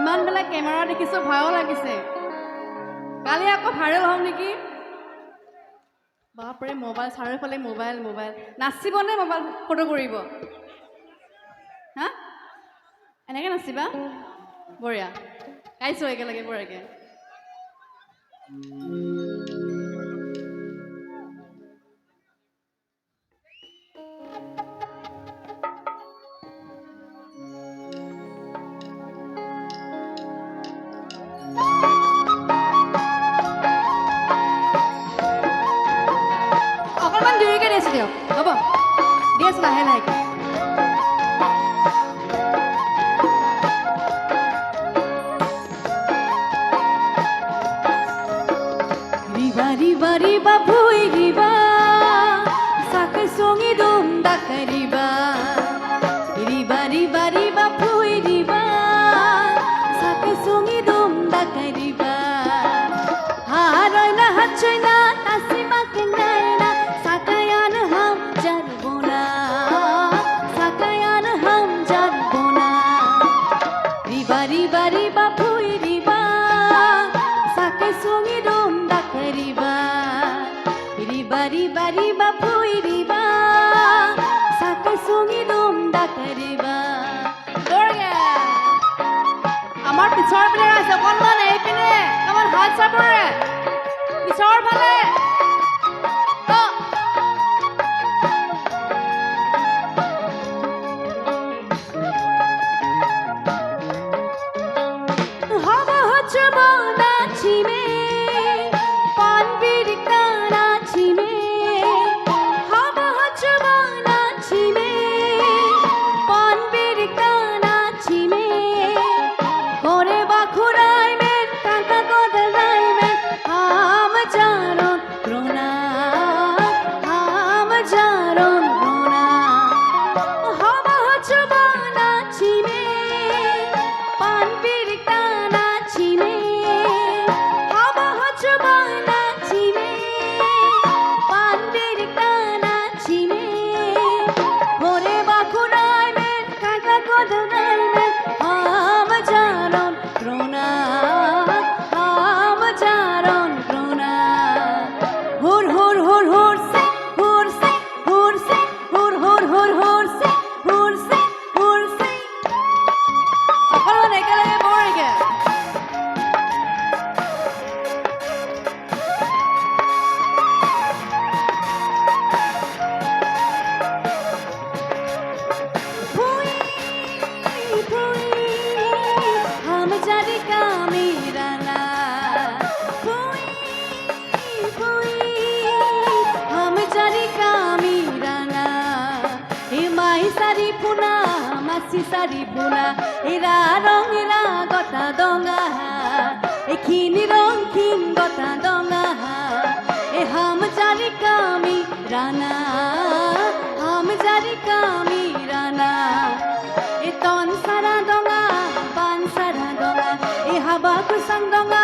ইমান বেলা camera দেখিছো ভয়ো লাগিছে কালি আকৌ ভাইৰেল হম নেকি বাপৰে মোবাইল চাৰিওফালে মোবাইল মোবাইল নাচিবনে মোবাইল ফটো কৰিব হা এনেকৈ নাচিবা বঢ়িয়া গাইছোঁ একেলগে বঢ়িয়াকৈ অকণমান দেৰিকৈ দিছোঁ দিয়ক হ'ব দি আছোঁ লাহে লাহেকৈ riba riba bhui riba sakai songi dum dakariba riba riba riba bhui riba sakai songi dum dakariba harai na hachoi na asima kindaina sakayan ham jarbona riba riba riba bhui riba sakai songi dum riba riba riba riba bhui riba sakai songi dum dakariba dorga amar pichor pine ase okonman ei pine amar hat sabore pichor phale to hava hoche bana chime sari puna ira rong ira gota donga e khini rong khin gota donga e ham jari kami rana e ton sara donga ban sara donga e haba kusang donga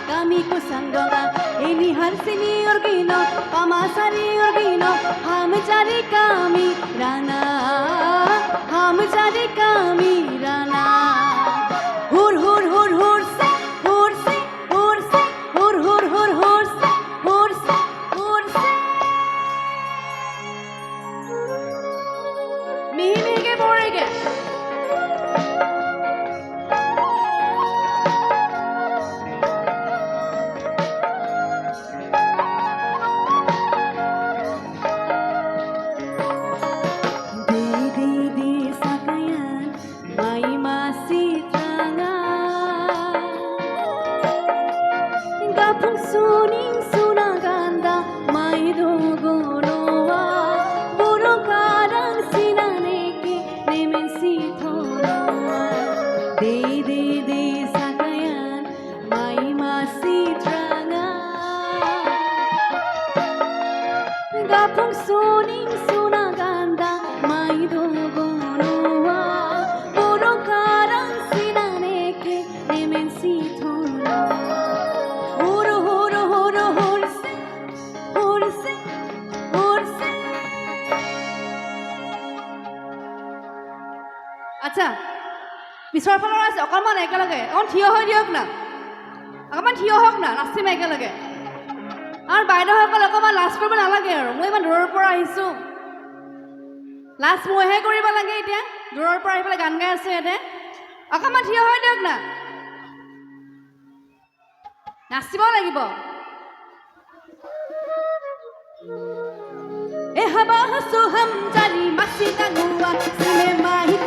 kami kusang donga e ni har sini orgino pama sari orgino ham jari kami rana हम जाने कामी राना हुर हुर हुर हुर से हुर से हुर से हुर हुर हुर हुर से हुर से हुर से मिही मिही के बोले के suning sunaganda mai dogo noa buru karang sinaneke nemen si thonoa de sakayan mai masi tranga gapung suning sunaganda mai dogo noa buru karang sinaneke nemen si thonoa আচ্ছা পিছৰ ফালৰ আছে অকণমান একেলগে অকণ থিয় হৈ দিয়ক না অকণমান থিয় হওক না নাচিম একেলগে আৰু বাইদেউসকল অকণমান লাজ কৰিব নালাগে আৰু মই ইমান দূৰৰ পৰা আহিছোঁ লাজ মইহে কৰিব লাগে এতিয়া দূৰৰ পৰা আহি পেলাই গান গাই আছোঁ ইয়াতে অকণমান থিয় হৈ দিয়ক না নাচিব লাগিব ए हवा हसो हम जारी मस्ती तंगुआ सिने माही